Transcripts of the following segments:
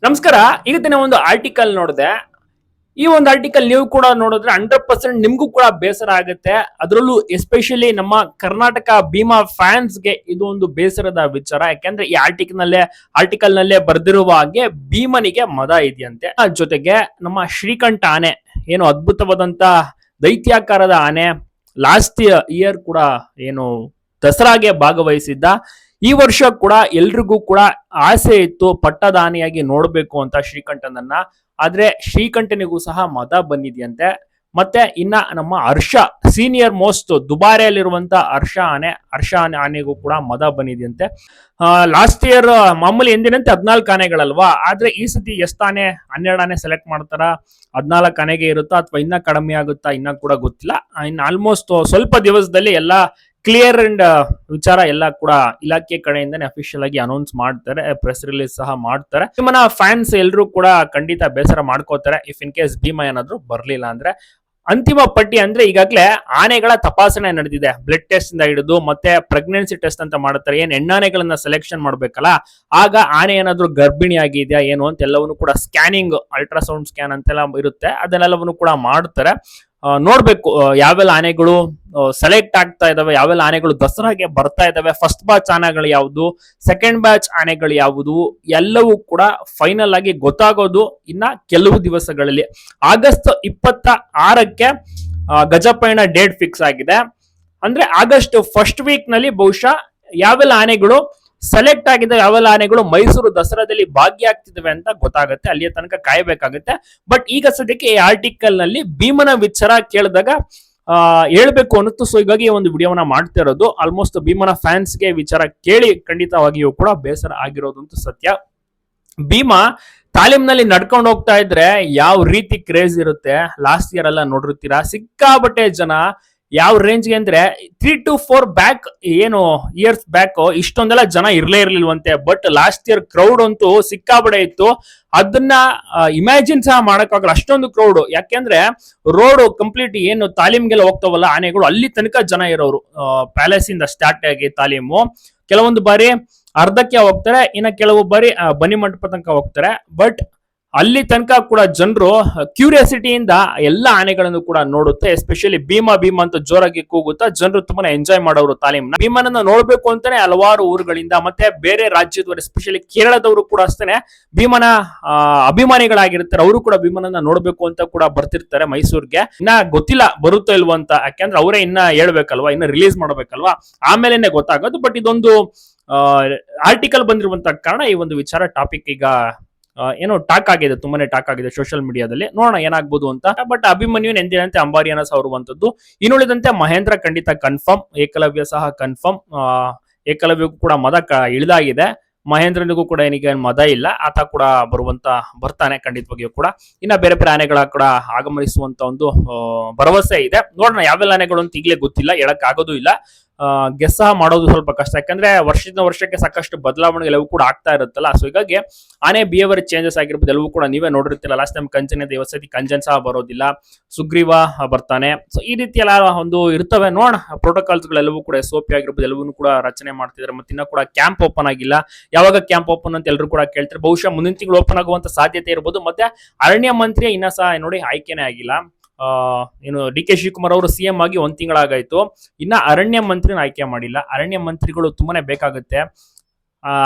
ನಮಸ್ಕಾರ. ಇವತ್ತಿನ ಒಂದು ಆರ್ಟಿಕಲ್ ನೋಡಿದೆ. ಈ ಒಂದು ಆರ್ಟಿಕಲ್ ನೀವು ಕೂಡ ನೋಡಿದ್ರೆ 100% ನಿಮ್ಗೂ ಕೂಡ ಬೇಸರ ಆಗುತ್ತೆ. ಅದರಲ್ಲೂ ಎಸ್ಪೆಷಲಿ ನಮ್ಮ ಕರ್ನಾಟಕ ಭೀಮಾ ಫ್ಯಾನ್ಸ್ ಗೆ ಇದು ಒಂದು ಬೇಸರದ ವಿಚಾರ. ಯಾಕೆಂದ್ರೆ ಈ ಆರ್ಟಿಕಲ್ ನಲ್ಲೇ ಬರ್ದಿರುವ ಹಾಗೆ ಭೀಮನಿಗೆ ಮದ ಇದೆಯಂತೆ. ಜೊತೆಗೆ ನಮ್ಮ ಶ್ರೀಕಂಠ ಆನೆ, ಏನು ಅದ್ಭುತವಾದಂತ ದೈತ್ಯಾಕಾರದ ಆನೆ, ಲಾಸ್ಟ್ ಇಯರ್ ಕೂಡ ಏನು ದಸರಾಗೆ ಭಾಗವಹಿಸಿದ್ದ. ಈ ವರ್ಷ ಕೂಡ ಎಲ್ರಿಗೂ ಕೂಡ ಆಸೆ ಇತ್ತು ಪಟ್ಟದಾನಿಯಾಗಿ ನೋಡ್ಬೇಕು ಅಂತ ಶ್ರೀಕಂಠನನ್ನ. ಆದ್ರೆ ಶ್ರೀಕಂಠನಿಗೂ ಸಹ ಮದ ಬಂದಿದೆಯಂತೆ. ಮತ್ತೆ ಇನ್ನ ನಮ್ಮ ಹರ್ಷ, ಸೀನಿಯರ್ ಮೋಸ್ಟ್ ದುಬಾರಿಯಲ್ಲಿರುವಂತ ಹರ್ಷ ಆನೆಗೂ ಕೂಡ ಮದ ಬಂದಿದೆಯಂತೆ. ಲಾಸ್ಟ್ ಇಯರ್ ಮಾಮೂಲಿ ಎಂದಿನಂತೆ 14 ಆನೆಗಳಲ್ವಾ, ಆದ್ರೆ ಈ ಸತಿ ಎಷ್ಟು ಆನೆ, 12 ಆನೆ ಸೆಲೆಕ್ಟ್ ಮಾಡ್ತಾರ, 14 ಆನೆಗೆ ಇರುತ್ತಾ ಅಥವಾ ಇನ್ನ ಕಡಿಮೆ ಆಗುತ್ತಾ ಇನ್ನ ಕೂಡ ಗೊತ್ತಿಲ್ಲ. ಇನ್ನು ಆಲ್ಮೋಸ್ಟ್ ಸ್ವಲ್ಪ ದಿವಸದಲ್ಲಿ ಎಲ್ಲ ಕ್ಲಿಯರ್ ಅಂಡ್ ವಿಚಾರ ಎಲ್ಲ ಕೂಡ ಇಲಾಖೆ ಕಡೆಯಿಂದನೇ ಅಫಿಷಿಯಲ್ ಆಗಿ ಅನೌನ್ಸ್ ಮಾಡ್ತಾರೆ, ಪ್ರೆಸ್ ರಿಲೀಸ್ ಸಹ ಮಾಡ್ತಾರೆ. ಭೀಮನ ಫ್ಯಾನ್ಸ್ ಎಲ್ಲರೂ ಕೂಡ ಖಂಡಿತ ಬೇಸರ ಮಾಡ್ಕೋತಾರೆ ಇಫ್ ಇನ್ ಕೇಸ್ ಭೀಮ ಏನಾದ್ರು ಬರ್ಲಿಲ್ಲ ಅಂದ್ರೆ. ಅಂತಿಮ ಪಟ್ಟಿ ಅಂದ್ರೆ ಈಗಾಗಲೇ ಆನೆಗಳ ತಪಾಸಣೆ ನಡೆದಿದೆ. ಬ್ಲಡ್ ಟೆಸ್ಟ್ ಇಂದ ಹಿಡಿದು ಮತ್ತೆ ಪ್ರೆಗ್ನೆನ್ಸಿ ಟೆಸ್ಟ್ ಅಂತ ಮಾಡ್ತಾರೆ. ಏನ್ ಹೆಣ್ಣಾನೆಗಳನ್ನ ಸೆಲೆಕ್ಷನ್ ಮಾಡ್ಬೇಕಲ್ಲ, ಆಗ ಆನೆ ಏನಾದ್ರು ಗರ್ಭಿಣಿ ಆಗಿದೆಯಾ ಏನು ಅಂತ ಎಲ್ಲವನ್ನು ಕೂಡ ಸ್ಕ್ಯಾನಿಂಗ್, ಅಲ್ಟ್ರಾಸೌಂಡ್ ಸ್ಕ್ಯಾನ್ ಅಂತೆಲ್ಲ ಇರುತ್ತೆ, ಅದನ್ನೆಲ್ಲವನ್ನು ಕೂಡ ಮಾಡ್ತಾರೆ. ನೋಡ್ಬೇಕು ಯಾವೆಲ್ಲ ಆನೆಗಳು ಸೆಲೆಕ್ಟ್ ಆಗ್ತಾ ಇದಾವೆ, ಯಾವೆಲ್ಲ ಆನೆಗಳು ದಸರಾಗೆ ಬರ್ತಾ ಇದಾವೆ, ಫಸ್ಟ್ ಬ್ಯಾಚ್ ಆನೆಗಳು ಯಾವುದು, ಸೆಕೆಂಡ್ ಬ್ಯಾಚ್ ಆನೆಗಳು ಯಾವುದು, ಎಲ್ಲವೂ ಕೂಡ ಫೈನಲ್ ಆಗಿ ಗೊತ್ತಾಗೋದು ಇನ್ನ ಕೆಲವು ದಿವಸಗಳಲ್ಲಿ. ಆಗಸ್ಟ್ 26ಕ್ಕೆ ಗಜಪಯಣ ಡೇಟ್ ಫಿಕ್ಸ್ ಆಗಿದೆ. ಅಂದ್ರೆ ಆಗಸ್ಟ್ ಫಸ್ಟ್ ವೀಕ್ ನಲ್ಲಿ ಬಹುಶಃ ಯಾವೆಲ್ಲ ಆನೆಗಳು ಸೆಲೆಕ್ಟ್ ಆಗಿದೆ, ಯಾವೆಲ್ಲ ಆನೆಗಳು ಮೈಸೂರು ದಸರಾದಲ್ಲಿ ಭಾಗಿಯಾಗ್ತಿದ್ದಾವೆ ಅಂತ ಗೊತ್ತಾಗುತ್ತೆ. ಅಲ್ಲಿಯ ತನಕ ಕಾಯಬೇಕಾಗುತ್ತೆ. ಬಟ್ ಈಗ ಸದ್ಯಕ್ಕೆ ಈ ಆರ್ಟಿಕಲ್ ನಲ್ಲಿ ಭೀಮನ ವಿಚಾರ ಕೇಳಿದಾಗ ಹೇಳ್ಬೇಕು ಅನ್ನಿಸ್ತು. ಸೊ ಹೀಗಾಗಿ ಒಂದು ವಿಡಿಯೋವನ್ನ ಮಾಡ್ತಾ ಇರೋದು. ಆಲ್ಮೋಸ್ಟ್ ಭೀಮನ ಫ್ಯಾನ್ಸ್ಗೆ ವಿಚಾರ ಕೇಳಿ ಖಂಡಿತವಾಗಿಯೂ ಕೂಡ ಬೇಸರ ಆಗಿರೋದಂತೂ ಸತ್ಯ. ಭೀಮ ತಾಲೀಮ್ನಲ್ಲಿ ನಡ್ಕೊಂಡು ಹೋಗ್ತಾ ಇದ್ರೆ ಯಾವ ರೀತಿ ಕ್ರೇಜ್ ಇರುತ್ತೆ, ಲಾಸ್ಟ್ ಇಯರ್ ಎಲ್ಲ ನೋಡಿರ್ತೀರಾ, ಸಿಕ್ಕಾಬಟ್ಟೆ ಜನ. ಯಾವ ರೇಂಜ್ಗೆ ಅಂದ್ರೆ 3 to 4 ಬ್ಯಾಕ್, ಏನು ಇಯರ್ಸ್ ಬ್ಯಾಕ್ ಇಷ್ಟೊಂದೆಲ್ಲ ಜನ ಇರ್ಲೇ ಇರ್ಲಿಲ್ವಂತೆ. ಬಟ್ ಲಾಸ್ಟ್ ಇಯರ್ ಕ್ರೌಡ್ ಅಂತೂ ಸಿಕ್ಕಾಬಡೆ ಇತ್ತು. ಅದನ್ನ ಇಮ್ಯಾಜಿನ್ ಸಹ ಮಾಡಕ್ಕಾಗಲ್ಲ, ಅಷ್ಟೊಂದು ಕ್ರೌಡ್. ಯಾಕೆಂದ್ರೆ ರೋಡ್ ಕಂಪ್ಲೀಟ್ ಏನು ತಾಲೀಮ್ಗೆಲ್ಲ ಹೋಗ್ತಾವಲ್ಲ ಆನೆಗಳು, ಅಲ್ಲಿ ತನಕ ಜನ ಇರೋರು. ಪ್ಯಾಲೇಸ್ ಇಂದ ಸ್ಟಾರ್ಟ್ ಆಗಿ ತಾಲೀಮು ಕೆಲವೊಂದು ಬಾರಿ ಅರ್ಧಕ್ಕೆ ಹೋಗ್ತಾರೆ, ಇನ್ನ ಕೆಲವು ಬಾರಿ ಬನ್ನಿ ಮಂಟಪ ತನಕ ಹೋಗ್ತಾರೆ. ಬಟ್ ಅಲ್ಲಿ ತನಕ ಕೂಡ ಜನರು ಕ್ಯೂರಿಯಾಸಿಟಿಯಿಂದ ಎಲ್ಲ ಆನೆಗಳನ್ನು ಕೂಡ ನೋಡುತ್ತೆ. ಎಸ್ಪೆಷಲಿ ಭೀಮ ಅಂತ ಜೋರಾಗಿ ಕೂಗುತ್ತಾ ಜನರು ತುಂಬಾನೇ ಎಂಜಾಯ್ ಮಾಡೋರು ತಾಲೀಮ್ನ. ಭೀಮನನ್ನ ನೋಡ್ಬೇಕು ಅಂತಾನೆ ಹಲವಾರು ಊರುಗಳಿಂದ ಮತ್ತೆ ಬೇರೆ ರಾಜ್ಯದವರು, ಎಸ್ಪೆಷಲಿ ಕೇರಳದವರು ಕೂಡ ಅಷ್ಟೇ ಭೀಮನ ಅಭಿಮಾನಿಗಳಾಗಿರ್ತಾರೆ. ಅವರು ಕೂಡ ಭೀಮನನ್ನ ನೋಡ್ಬೇಕು ಅಂತ ಕೂಡ ಬರ್ತಿರ್ತಾರೆ ಮೈಸೂರ್ಗೆ. ಇನ್ನ ಗೊತ್ತಿಲ್ಲ ಬರುತ್ತೋ ಇಲ್ವೋ ಅಂತ, ಯಾಕೆಂದ್ರೆ ಅವರೇ ಇನ್ನ ಹೇಳ್ಬೇಕಲ್ವಾ, ಇನ್ನ ರಿಲೀಸ್ ಮಾಡ್ಬೇಕಲ್ವಾ, ಆಮೇಲೆನೆ ಗೊತ್ತಾಗೋದು. ಬಟ್ ಇದೊಂದು ಆರ್ಟಿಕಲ್ ಬಂದಿರುವಂತ ಕಾರಣ ಈ ಒಂದು ವಿಚಾರ ಟಾಪಿಕ್ ಈಗ ಏನೋ ಟಾಕ್ ಆಗಿದೆ, ತುಂಬಾನೇ ಟಾಕ್ ಆಗಿದೆ ಸೋಷಿಯಲ್ ಮೀಡಿಯಾದಲ್ಲಿ. ನೋಡೋಣ ಏನಾಗ್ಬೋದು ಅಂತ. ಬಟ್ ಅಭಿಮನ್ಯುನ್ ಎಂದಿನಂತೆ ಅಂಬಾರಿಯನ ಸಾರುವಂತದ್ದು. ಇನ್ನುಳಿದಂತೆ ಮಹೇಂದ್ರ ಖಂಡಿತ ಕನ್ಫರ್ಮ್, ಏಕಲವ್ಯ ಸಹ ಕನ್ಫರ್ಮ್. ಏಕಲವ್ಯಗೂ ಕೂಡ ಮದ ಇಳಿದಾಗಿದೆ, ಮಹೇಂದ್ರನಿಗೂ ಕೂಡ ಏನಿಗೆ ಮದ ಇಲ್ಲ, ಆತ ಕೂಡ ಬರ್ತಾನೆ ಖಂಡಿತವಾಗಿಯೂ ಕೂಡ. ಇನ್ನ ಬೇರೆ ಬೇರೆ ಆನೆಗಳ ಕೂಡ ಆಗಮನಿಸುವಂತ ಒಂದು ಭರವಸೆ ಇದೆ. ನೋಡೋಣ ಯಾವೆಲ್ಲ ಆನೆಗಳು ಅಂತ ಈಗಲೇ ಗೊತ್ತಿಲ್ಲ, ಹೇಳಕ್ ಆಗೋದು ಇಲ್ಲ. ಗೆಸ್ ಸಹ ಮಾಡೋದು ಸ್ವಲ್ಪ ಕಷ್ಟ, ಯಾಕಂದ್ರೆ ವರ್ಷದಿಂದ ವರ್ಷಕ್ಕೆ ಸಾಕಷ್ಟು ಬದಲಾವಣೆ ಎಲ್ಲವೂ ಕೂಡ ಆಗ್ತಾ ಇರುತ್ತಲ್ಲ. ಸೊ ಹೀಗಾಗಿ ಆನೆ ಬಿಹೇವಿಯರ್ ಚೇಂಜಸ್ ಆಗಿರ್ಬೋದು, ಎಲ್ಲವೂ ಕೂಡ ನೀವೇ ನೋಡಿರ್ತಿಲ್ಲ. ಲಾಸ್ಟ್ ಟೈಮ್ ಕಂಚನ್ ಇದೆ, ಇವತ್ತು ಕಂಚನ್ ಸಹ ಬರೋದಿಲ್ಲ, ಸುಗ್ರೀವ ಬರ್ತಾನೆ. ಸೊ ಈ ರೀತಿ ಎಲ್ಲ ಒಂದು ಇರ್ತವೆ. ನೋಡೋಣ ಪ್ರೋಟೋಕಾಲ್ಸ್ ಗಳೆಲ್ಲವೂ ಕೂಡ SOP ಆಗಿರ್ಬೋದು ಎಲ್ಲವೂ ಕೂಡ ರಚನೆ ಮಾಡ್ತಿದ್ದಾರೆ. ಮತ್ತೆ ಇನ್ನ ಕೂಡ ಕ್ಯಾಂಪ್ ಓಪನ್ ಆಗಿಲ್ಲ. ಯಾವಾಗ ಕ್ಯಾಂಪ್ ಓಪನ್ ಅಂತ ಎಲ್ಲರೂ ಕೂಡ ಕೇಳ್ತಾರೆ. ಬಹುಶಃ ಮುಂದಿನ ತಿಂಗಳು ಓಪನ್ ಆಗುವಂತ ಸಾಧ್ಯತೆ ಇರಬಹುದು. ಮತ್ತೆ ಅರಣ್ಯ ಮಂತ್ರಿ ಇನ್ನ ಸಹ ನೋಡಿ ಆಯ್ಕೆನೇ ಆಗಿಲ್ಲ. ಏನು DK ಶಿವಕುಮಾರ್ ಅವರು CM ಆಗಿ 1 ತಿಂಗಳಾಗಾಯ್ತು, ಇನ್ನ ಅರಣ್ಯ ಮಂತ್ರಿನ ಆಯ್ಕೆ ಮಾಡಿಲ್ಲ. ಅರಣ್ಯ ಮಂತ್ರಿಗಳು ತುಂಬಾನೇ ಬೇಕಾಗುತ್ತೆ.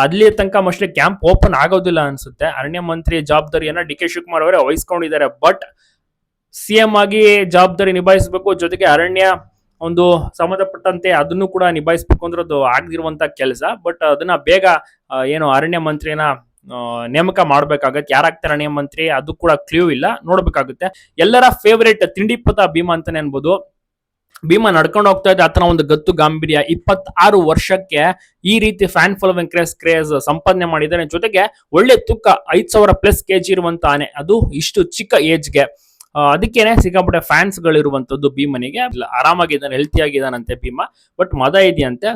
ಅಲ್ಲಿ ತನಕ ಮೋಸ್ಟ್ಲಿ ಕ್ಯಾಂಪ್ ಓಪನ್ ಆಗೋದಿಲ್ಲ ಅನ್ಸುತ್ತೆ. ಅರಣ್ಯ ಮಂತ್ರಿ ಜವಾಬ್ದಾರಿಯನ್ನ DK ಶಿವಕುಮಾರ್ ಅವರೇ ವಹಿಸ್ಕೊಂಡಿದ್ದಾರೆ. ಬಟ್ CM ಆಗಿ ಜವಾಬ್ದಾರಿ ನಿಭಾಯಿಸಬೇಕು, ಜೊತೆಗೆ ಅರಣ್ಯ ಒಂದು ಸಂಬಂಧಪಟ್ಟಂತೆ ಅದನ್ನು ಕೂಡ ನಿಭಾಯಿಸಬೇಕು ಅಂದ್ರೆ ಅದು ಆಗದಿರುವಂತ ಕೆಲಸ. ಬಟ್ ಅದನ್ನ ಬೇಗ ಏನು ಅರಣ್ಯ ಮಂತ್ರಿನ ನೇಮಕ ಮಾಡ್ಬೇಕಾಗತ್ತೆ. ಯಾರಾಗ್ತಾರೆ ಅರಣ್ಯ ಮಂತ್ರಿ ಅದು ಕೂಡ ಕ್ಲೂ ಇಲ್ಲ, ನೋಡ್ಬೇಕಾಗುತ್ತೆ. ಎಲ್ಲರ ಫೇವರೇಟ್ ತಿಂಡಿಪತ ಭೀಮ ಅಂತಾನೆ ಅನ್ಬೋದು. ಭೀಮ ನಡ್ಕೊಂಡು ಹೋಗ್ತಾ ಇದ್ದ ಆತನ ಒಂದು ಗತ್ತು ಗಾಂಭೀರ್ಯ, 26 ವರ್ಷಕ್ಕೆ ಈ ರೀತಿ ಫ್ಯಾನ್ ಫಾಲೋವಿಂಗ್ ಕ್ರೇಜ್ ಸಂಪಾದನೆ ಮಾಡಿದ್ದಾನೆ. ಜೊತೆಗೆ ಒಳ್ಳೆ ತೂಕ 5,000+ kg ಇರುವಂತ ಆನೆ, ಅದು ಇಷ್ಟು ಚಿಕ್ಕ ಏಜ್ಗೆ. ಅದಕ್ಕೇನೆ ಸಿಕ್ಕಾಪಟ್ಟೆ ಫ್ಯಾನ್ಸ್ ಗಳು ಇರುವಂತದ್ದು ಭೀಮನಿಗೆ. ಆರಾಮಾಗಿದ್ದಾನೆ, ಹೆಲ್ತಿ ಆಗಿದ್ದಾನಂತೆ ಭೀಮ. ಬಟ್ ಮದ ಇದೆಯಂತೆ.